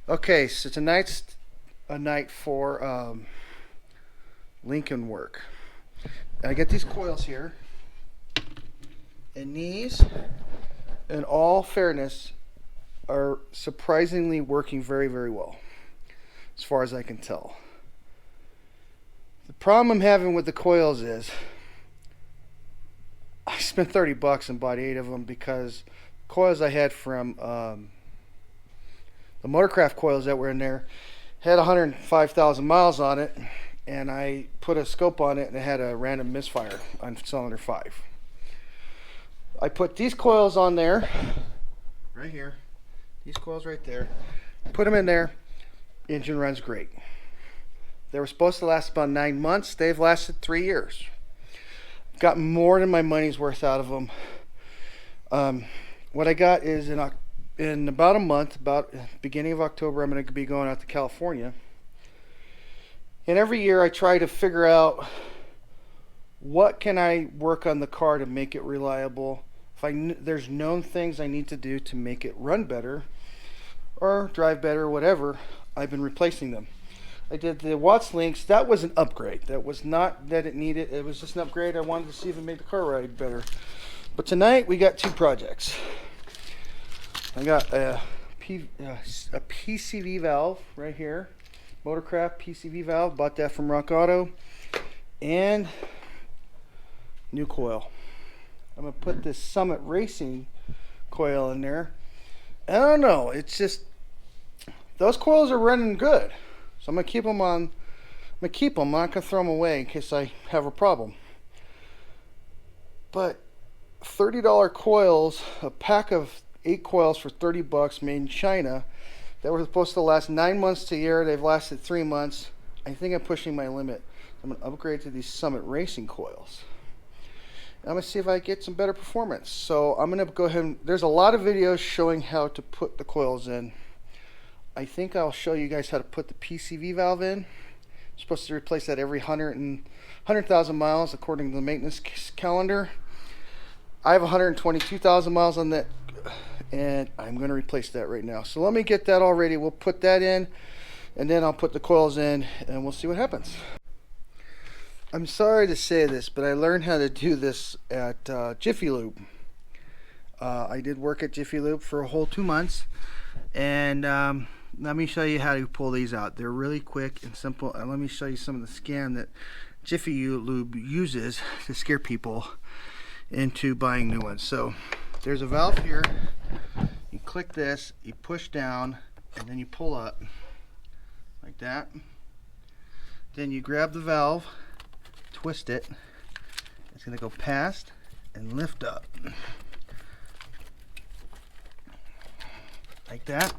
Okay, so tonight's a night for Lincoln work. I get these coils here, and these, in all fairness, are surprisingly working very, very well, as far as I can tell. The problem I'm having with the coils is I spent $30 and bought 8 of them because coils I had from the Motorcraft coils that were in there had 105,000 miles on it, and I put a scope on it and it had a random misfire on cylinder 5. I put these coils on there, right here, these coils right there, put them in there, engine runs great. They were supposed to last about 9 months. They've lasted 3 years. Got more than my money's worth out of them. What I got is in about a month, about beginning of October, I'm going to be going out to California. And every year I try to figure out what can I work on the car to make it reliable. If there's known things I need to do to make it run better or drive better or whatever, I've been replacing them. I did the Watts links. That was an upgrade. That was not that it needed. It was just an upgrade. I wanted to see if it made the car ride better. But tonight we got 2 projects. I got a PCV valve right here. Motorcraft PCV valve. Bought that from Rock Auto. And new coil. I'm going to put this Summit Racing coil in there. I don't know. It's just, those coils are running good. So I'm going to keep them on. I'm going to keep them. I'm not going to throw them away in case I have a problem. But $30 coils, a pack of 8 coils for $30 made in China that were supposed to last 9 months to a year. They've lasted 3 months. I think I'm pushing my limit. I'm going to upgrade to these Summit Racing coils. I'm going to see if I get some better performance. So I'm going to go ahead and, there's a lot of videos showing how to put the coils in. I think I'll show you guys how to put the PCV valve in. I'm supposed to replace that every 100,000 miles according to the maintenance calendar. I have 122,000 miles on that, and I'm going to replace that right now. So let me get that all ready. We'll put that in, and then I'll put the coils in, and we'll see what happens. I'm sorry to say this, but I learned how to do this at Jiffy Lube. I did work at Jiffy Lube for a whole 2 months, and let me show you how to pull these out. They're really quick and simple, and let me show you some of the scam that Jiffy Lube uses to scare people into buying new ones. So there's a valve here. You click this, you push down, and then you pull up like that. Then you grab the valve, twist it. It's going to go past and lift up like that.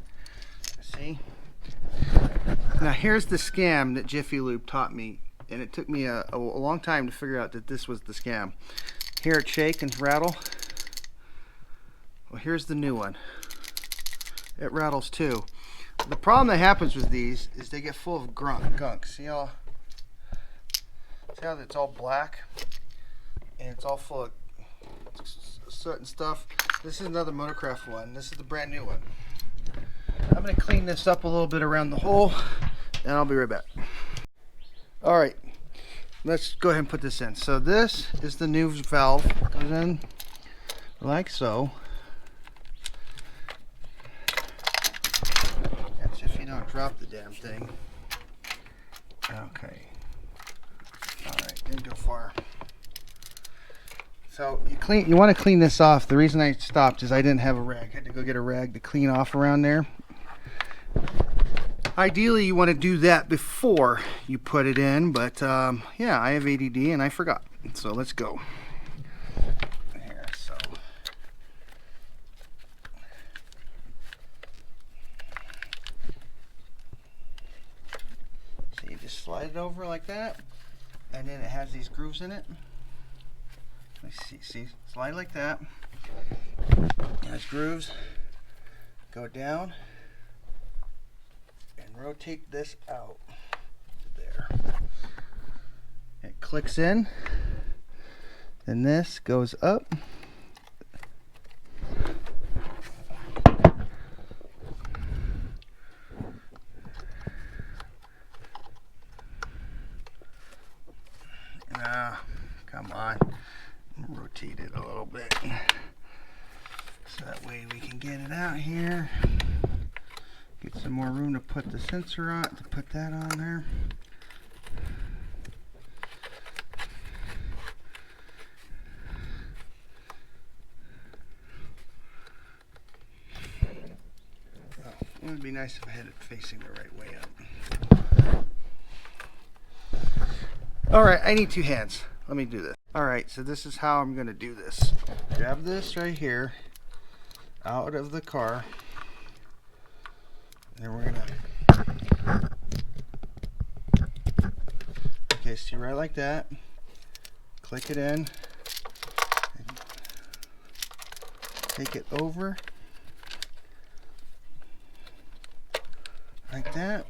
See? Now here's the scam that Jiffy Lube taught me, and it took me a long time to figure out that this was the scam. Hear it shake and rattle? Well, here's the new one. It rattles too. The problem that happens with these is they get full of gunk. See how it's all black and it's all full of soot and stuff? This is another Motorcraft one. This is the brand new one. I'm going to clean this up a little bit around the hole, and I'll be right back. Alright, let's go ahead and put this in. So this is the new valve. Goes in like so. That's if you don't drop the damn thing. Okay. Alright, didn't go far. So you want to clean this off. The reason I stopped is I didn't have a rag. I had to go get a rag to clean off around there. Ideally you want to do that before you put it in, but yeah, I have ADD and I forgot. So let's go. Here, so you just slide it over like that, and then it has these grooves in it. Let's see, slide like that. There's grooves. Go down and rotate this out to there. It clicks in, then this goes up. some more room to put the sensor on, to put that on there. Oh, it would be nice if I had it facing the right way up. Alright, I need two hands. Let me do this. Alright, so this is how I'm going to do this. Grab this right here out of the car. And we're going to... Okay, see right like that. Click it in. Take it over. Like that.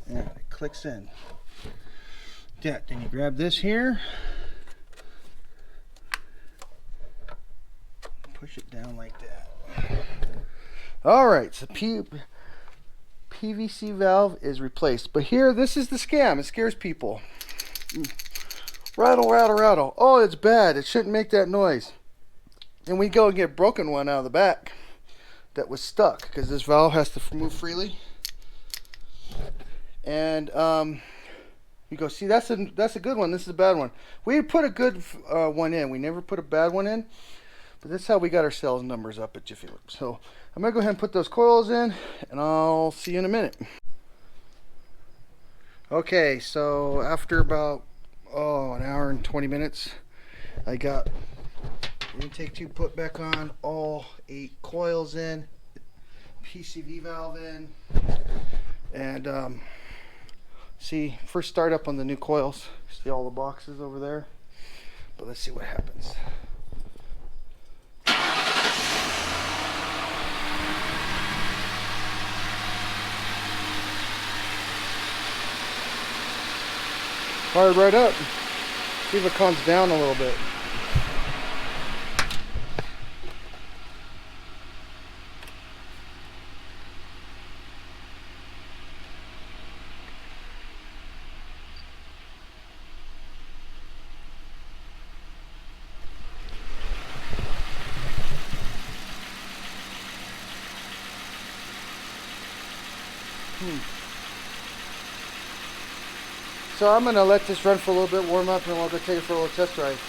And it clicks in. Yeah, then you grab this here. Push it down like that. Alright, so PVC valve is replaced. But here, this is the scam. It scares people. Rattle, rattle, rattle. Oh, it's bad. It shouldn't make that noise. And we go and get a broken one out of the back that was stuck because this valve has to move freely. And you go, see, that's a good one. This is a bad one. We put a good one in. We never put a bad one in. But that's how we got our sales numbers up at Jiffy Lube. So I'm going to go ahead and put those coils in, and I'll see you in a minute. Okay, so after about, an hour and 20 minutes, I got the intake tube put back on, all 8 coils in, PCV valve in, and see, first start up on the new coils. See all the boxes over there? But let's see what happens. Fired right up. See if it calms down a little bit. So I'm going to let this run for a little bit, warm up, and we'll go take it for a little test drive.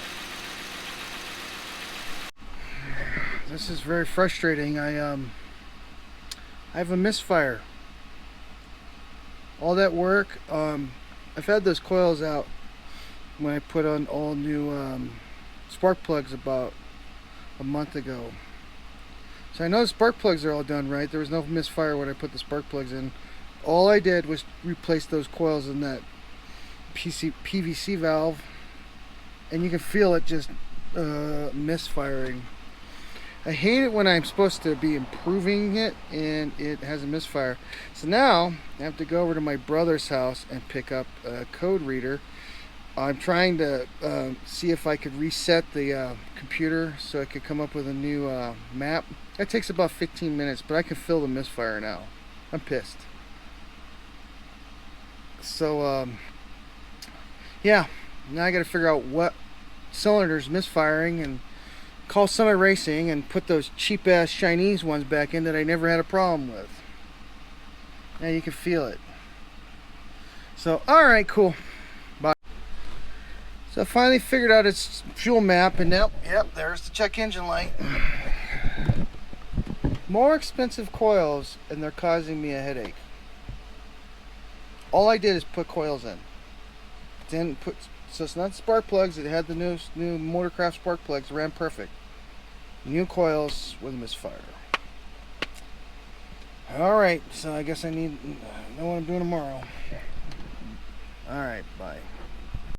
This is very frustrating. I have a misfire. All that work, I've had those coils out when I put on all new spark plugs about a month ago. So I know the spark plugs are all done right. There was no misfire when I put the spark plugs in. All I did was replace those coils in that PVC valve, and you can feel it just misfiring. I hate it when I'm supposed to be improving it and it has a misfire. So now I have to go over to my brother's house and pick up a code reader. I'm trying to see if I could reset the computer so I could come up with a new map. That takes about 15 minutes, but I can feel the misfire now. I'm pissed. So yeah, now I got to figure out what cylinder's misfiring and call Summit Racing and put those cheap ass Chinese ones back in that I never had a problem with. Now you can feel it. So alright, cool. Bye. So I finally figured out its fuel map, and now, yep, there's the check engine light. More expensive coils, and they're causing me a headache. All I did is put coils in. Then put, so it's not spark plugs. It had the new Motorcraft spark plugs. Ran perfect. New coils with a misfire. All right, so I guess I know what I'm doing tomorrow. All right, bye.